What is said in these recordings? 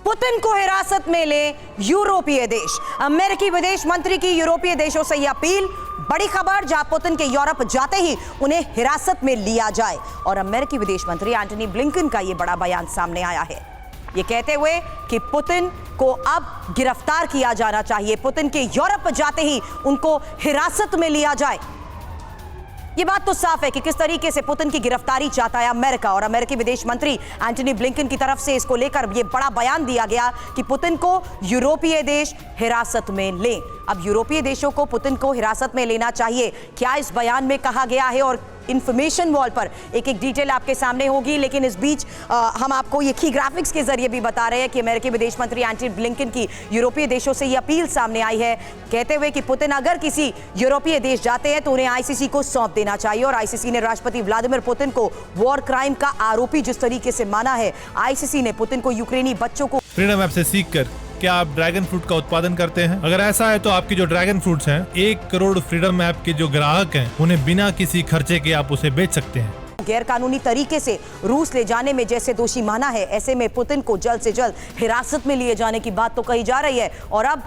Putin को हिरासत में ले यूरोपीय देश। अमेरिकी विदेश मंत्री की यूरोपीय देशों से यह अपील। बड़ी खबर, जहां पुतिन के यूरोप जाते ही उन्हें हिरासत में लिया जाए। और अमेरिकी विदेश मंत्री एंटनी ब्लिंकन का यह बड़ा बयान सामने आया है, ये कहते हुए कि पुतिन को अब गिरफ्तार किया जाना चाहिए, पुतिन के यूरोप जाते ही उनको हिरासत में लिया जाए। ये बात तो साफ है कि किस तरीके से पुतिन की गिरफ्तारी चाहता है अमेरिका, और अमेरिकी विदेश मंत्री एंटनी ब्लिंकन की तरफ से इसको लेकर यह बड़ा बयान दिया गया कि पुतिन को यूरोपीय देश हिरासत में लें। अब यूरोपीय देशों को पुतिन को हिरासत में लेना चाहिए, क्या इस बयान में कहा गया है? और इंफॉर्मेशन वॉल पर एक एक डिटेल आपके सामने होगी, लेकिन इस बीच हम आपको ये की ग्राफिक्स के जरिए भी बता रहे हैं कि अमेरिकी विदेश मंत्री एंटनी ब्लिंकन की यूरोपीय देशों से ये अपील सामने आई है, कहते हुए कि पुतिन अगर किसी यूरोपीय देश जाते हैं तो उन्हें आईसीसी को सौंप देना चाहिए। और आईसीसी ने राष्ट्रपति व्लादिमीर पुतिन को वॉर क्राइम का आरोपी जिस तरीके से माना है, आईसीसी ने पुतिन को यूक्रेनी बच्चों को फ्रीडम ऐप से सीखकर क्या आप ड्रैगन फ्रूट का उत्पादन करते हैं? अगर ऐसा है तो आपकी जो ड्रैगन फ्रूट्स हैं, 1 करोड़ फ्रीडम ऐप के जो ग्राहक हैं, उन्हें बिना किसी खर्चे के आप उसे बेच सकते हैं। गैर कानूनी तरीके से रूस ले जाने में जैसे दोषी माना है, ऐसे में पुतिन को जल्द से जल्द हिरासत में लिए जाने की बात तो कही जा रही है। और अब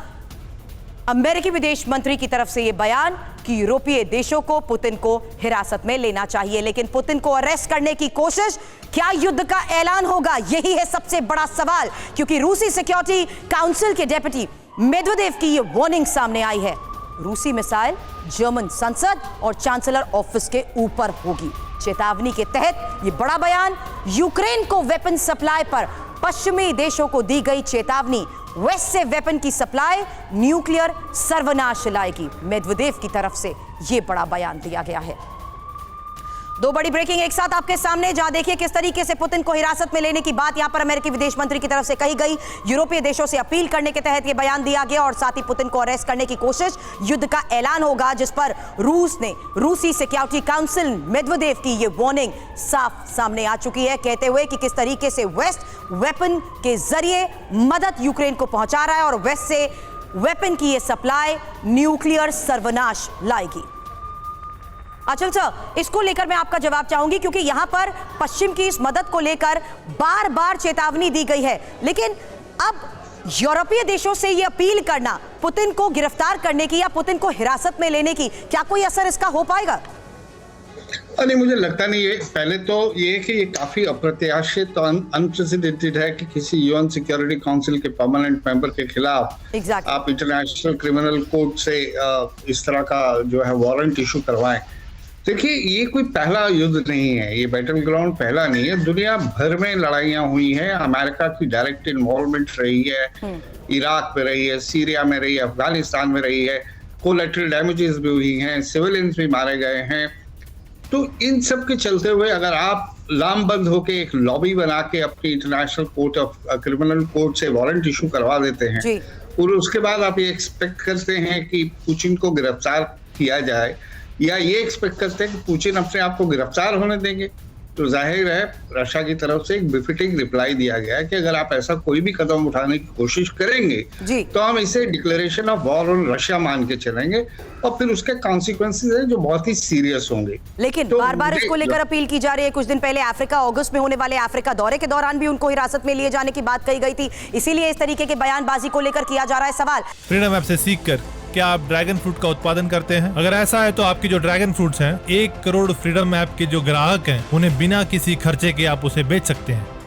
अमेरिकी विदेश मंत्री की तरफ से यह बयान कि यूरोपीय देशों को पुतिन को हिरासत में लेना चाहिए। लेकिन पुतिन को अरेस्ट करने की कोशिश, क्या युद्ध का ऐलान होगा? यही है सबसे बड़ा सवाल, क्योंकि रूसी सिक्योरिटी काउंसिल के डेप्यूटी मेदवेदेव की यह वार्निंग सामने आई है। रूसी मिसाइल जर्मन संसद और चांसलर ऑफिस के ऊपर होगी। चेतावनी के तहत यह बड़ा बयान, यूक्रेन को वेपन सप्लाई पर पश्चिमी देशों को दी गई चेतावनी, वेस्ट से वेपन की सप्लाई न्यूक्लियर सर्वनाश लाएगी। मेदवेदेव की तरफ से यह बड़ा बयान दिया गया है। दो बड़ी ब्रेकिंग एक साथ आपके सामने, जहां देखिए किस तरीके से पुतिन को हिरासत में लेने की बात यहां पर अमेरिकी विदेश मंत्री की तरफ से कही गई, यूरोपीय देशों से अपील करने के तहत यह बयान दिया गया, और साथ ही पुतिन को अरेस्ट करने की कोशिश, युद्ध का ऐलान होगा, जिस पर रूसी सिक्योरिटी काउंसिल मेदवेदेव की यह वार्निंग साफ सामने आ चुकी है, कहते हुए कि किस तरीके से वेस्ट वेपन के जरिए मदद यूक्रेन को पहुंचा रहा है और वेस्ट से वेपन की यह सप्लाई न्यूक्लियर सर्वनाश लाएगी। अचल सर, इसको लेकर मैं आपका जवाब चाहूंगी, क्योंकि यहां पर पश्चिम की इस मदद को लेकर बार बार चेतावनी दी गई है, लेकिन अब यूरोपीय देशों से यह अपील करना पुतिन को गिरफ्तार करने की या पुतिन को हिरासत में लेने की, क्या कोई असर इसका हो पाएगा? नहीं, मुझे लगता नहीं है। पहले तो ये कि ये काफी अप्रत्याशित और अनप्रेसिडेंटेड है कि किसी यूएन सिक्योरिटी काउंसिल के परमानेंट मेंबर के खिलाफ आप इंटरनेशनल क्रिमिनल कोर्ट से इस तरह का जो है वारंट इशू करवाएं। देखिए, ये कोई पहला युद्ध नहीं है, ये बैटल ग्राउंड पहला नहीं है। दुनिया भर में लड़ाइयां हुई हैं, अमेरिका की डायरेक्ट इन्वॉल्वमेंट रही है, इराक में रही है, सीरिया में रही है, अफगानिस्तान में रही है, कोलैटरल डैमेजेस भी हुई हैं, सिविलियंस भी मारे गए हैं। तो इन सब के चलते हुए अगर आप लामबंद होके एक लॉबी बना के अपनी international court of criminal court से वारंट इशू करवा देते हैं, और उसके बाद आप ये एक्सपेक्ट करते हैं कि पुतिन को गिरफ्तार किया जाए, या ये एक्सपेक्ट करते हैं कि पुतिन अपने आप को गिरफ्तार होने देंगे, तो जाहिर है रशिया की तरफ से एक बिफिटिंग रिप्लाई दिया गया है कि अगर आप ऐसा कोई भी कदम उठाने की कोशिश करेंगे तो हम इसे declaration of war on Russia मान के चलेंगे, और फिर उसके कॉन्सिक्वेंसेस हैं जो बहुत ही सीरियस होंगे। लेकिन तो बार बार इसको लेकर अपील की जा रही है। कुछ दिन पहले अफ्रीका, अगस्त में होने वाले अफ्रीका दौरे के दौरान भी उनको हिरासत में लिए जाने की बात कही गई थी, इसीलिए इस तरीके के बयानबाजी को लेकर किया जा रहा है सवाल। फ्रीडम ऐप से सीखकर क्या आप ड्रैगन फ्रूट का उत्पादन करते हैं? अगर ऐसा है तो आपकी जो ड्रैगन फ्रूट्स हैं, 1 करोड़ फ्रीडम ऐप के जो ग्राहक हैं, उन्हें बिना किसी खर्चे के आप उसे बेच सकते हैं।